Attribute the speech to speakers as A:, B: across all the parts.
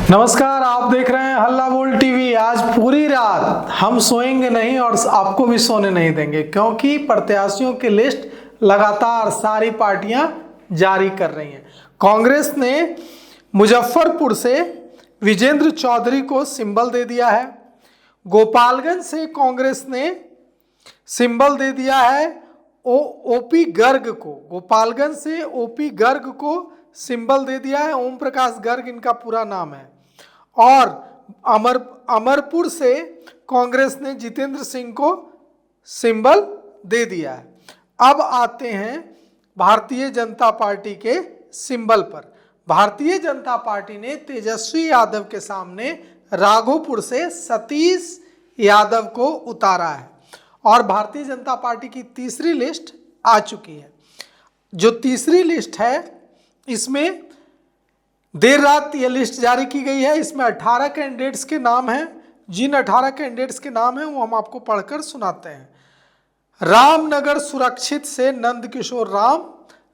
A: नमस्कार, आप देख रहे हैं हल्ला बोल टीवी। आज पूरी रात हम सोएंगे नहीं और आपको भी सोने नहीं देंगे, क्योंकि प्रत्याशियों की लिस्ट लगातार सारी पार्टियां जारी कर रही हैं। कांग्रेस ने मुजफ्फरपुर से विजेंद्र चौधरी को सिंबल दे दिया है। गोपालगंज से कांग्रेस ने सिंबल दे दिया है ओपी गर्ग को। गोपालगंज से ओपी गर्ग को सिंबल दे दिया है। ओम प्रकाश गर्ग इनका पूरा नाम है। और अमरपुर से कांग्रेस ने जितेंद्र सिंह को सिंबल दे दिया है। अब आते हैं भारतीय जनता पार्टी के सिंबल पर। भारतीय जनता पार्टी ने तेजस्वी यादव के सामने राघोपुर से सतीश यादव को उतारा है और भारतीय जनता पार्टी की तीसरी लिस्ट आ चुकी है। जो तीसरी लिस्ट है, इसमें देर रात ये लिस्ट जारी की गई है। इसमें 18 कैंडिडेट्स के नाम हैं। जिन 18 कैंडिडेट्स के नाम हैं वो हम आपको पढ़कर सुनाते हैं। रामनगर सुरक्षित से नंदकिशोर राम,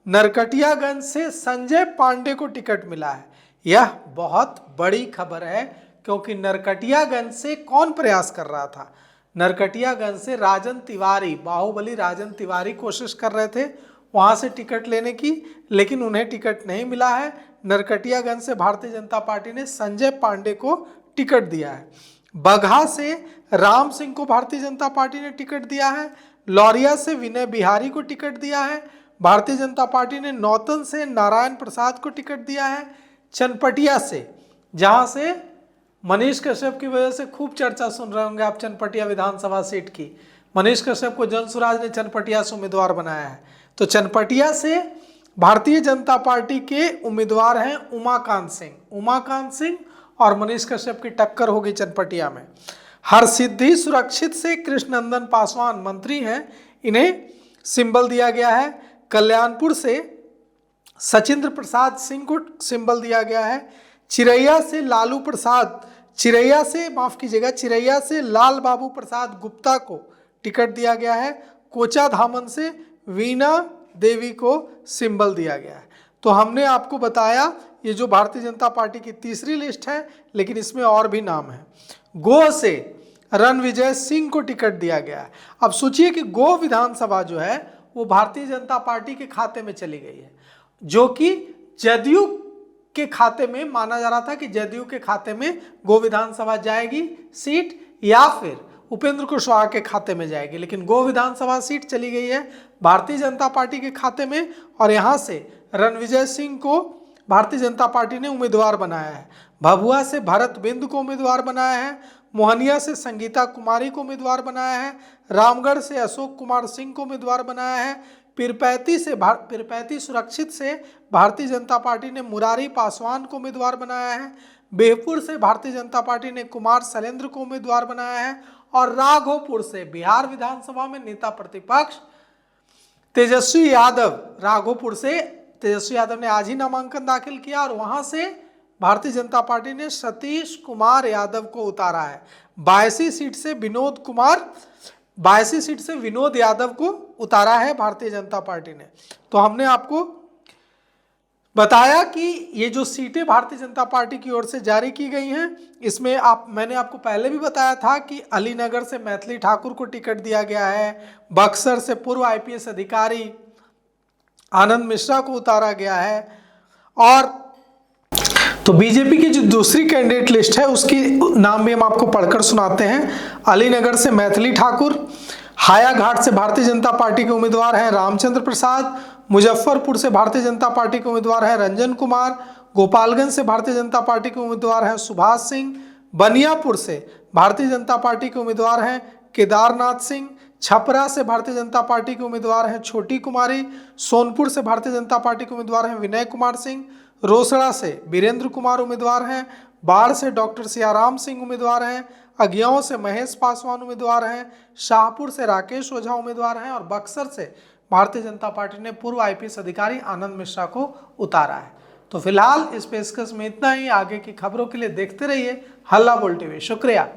A: नरकटियागंज से संजय पांडे को टिकट मिला है। यह बहुत बड़ी खबर है, क्योंकि नरकटियागंज से कौन प्रयास कर रहा था? नरकटियागंज से राजन तिवारी, बाहुबली राजन तिवारी कोशिश कर रहे थे वहां से टिकट लेने की, लेकिन उन्हें टिकट नहीं मिला है। नरकटियागंज से भारतीय जनता पार्टी ने संजय पांडे को टिकट दिया है। बगहा से राम सिंह को भारतीय जनता पार्टी ने टिकट दिया है। लौरिया से विनय बिहारी को टिकट दिया है। भारतीय जनता पार्टी ने नौतन से नारायण प्रसाद को टिकट दिया है। चनपटिया से, जहां से मनीष कश्यप की वजह से खूब चर्चा सुन रहे होंगे आप चनपटिया विधानसभा सीट की, मनीष कश्यप को जनसुराज ने चनपटिया से उम्मीदवार बनाया है। तो चनपटिया से भारतीय जनता पार्टी के उम्मीदवार हैं उमाकांत सिंह। उमाकांत सिंह और मनीष कश्यप की टक्कर होगी चनपटिया में। हरसिद्धि सुरक्षित से कृष्णनंदन पासवान मंत्री हैं, इन्हें सिंबल दिया गया है। कल्याणपुर से सचिंद्र प्रसाद सिंह को सिंबल दिया गया है। चिरैया से लालू प्रसाद, चिरैया से लाल बाबू प्रसाद गुप्ता को टिकट दिया गया है। कोचा धामन से वीणा देवी को सिंबल दिया गया है। तो हमने आपको बताया ये जो भारतीय जनता पार्टी की तीसरी लिस्ट है, लेकिन इसमें और भी नाम है। गो से रणविजय सिंह को टिकट दिया गया है। अब सोचिए कि गो विधानसभा जो है वो भारतीय जनता पार्टी के खाते में चली गई है, जो कि जदयू के खाते में माना जा रहा था कि जदयू के खाते में गो विधानसभा जाएगी सीट, या फिर उपेंद्र कुशवाहा के खाते में जाएगी। लेकिन गो विधानसभा सीट चली गई है भारतीय जनता पार्टी के खाते में, और यहाँ से रणविजय सिंह को भारतीय जनता पार्टी ने उम्मीदवार बनाया है। भभुआ से भरत बिंद को उम्मीदवार बनाया है। मोहनिया से संगीता कुमारी को उम्मीदवार बनाया है। रामगढ़ से अशोक कुमार सिंह को उम्मीदवार बनाया है। पिरपैती सुरक्षित से भारतीय जनता पार्टी ने मुरारी पासवान को उम्मीदवार बनाया है। बेहपुर से भारतीय जनता पार्टी ने कुमार शैलेंद्र को उम्मीदवार बनाया है। और राघोपुर से बिहार विधानसभा में नेता प्रतिपक्ष तेजस्वी यादव, राघोपुर से तेजस्वी यादव ने आज ही नामांकन दाखिल किया और वहां से भारतीय जनता पार्टी ने सतीश कुमार यादव को उतारा है। 82 सीट से विनोद यादव को उतारा है भारतीय जनता पार्टी ने। तो हमने आपको बताया कि ये जो सीटें भारतीय जनता पार्टी की ओर से जारी की गई हैं, इसमें मैंने आपको पहले भी बताया था कि अलीनगर से मैथिली ठाकुर को टिकट दिया गया है। बक्सर से पूर्व आईपीएस अधिकारी आनंद मिश्रा को उतारा गया है। और तो बीजेपी की जो दूसरी कैंडिडेट लिस्ट है उसकी नाम भी हम आपको पढ़कर सुनाते हैं। अलीनगर से मैथिली ठाकुर, हायाघाट से भारतीय जनता पार्टी के उम्मीदवार हैं रामचंद्र प्रसाद, मुजफ्फरपुर से भारतीय जनता पार्टी के उम्मीदवार हैं रंजन कुमार, गोपालगंज से भारतीय जनता पार्टी के उम्मीदवार हैं सुभाष सिंह, बनियापुर से भारतीय जनता पार्टी के उम्मीदवार हैं केदारनाथ सिंह, छपरा से भारतीय जनता पार्टी के उम्मीदवार हैं छोटी कुमारी, सोनपुर से भारतीय जनता पार्टी के उम्मीदवार हैं विनय कुमार सिंह, रोसड़ा से वीरेंद्र कुमार उम्मीदवार हैं, बाढ़ से डॉक्टर सियाराम सिंह उम्मीदवार हैं, अगियाओं से महेश पासवान उम्मीदवार हैं, शाहपुर से राकेश ओझा उम्मीदवार हैं और बक्सर से भारतीय जनता पार्टी ने पूर्व आईपीएस अधिकारी आनंद मिश्रा को उतारा है। तो फिलहाल इस पेशकश में इतना ही। आगे की खबरों के लिए देखते रहिए हल्ला बोल टीवी। शुक्रिया।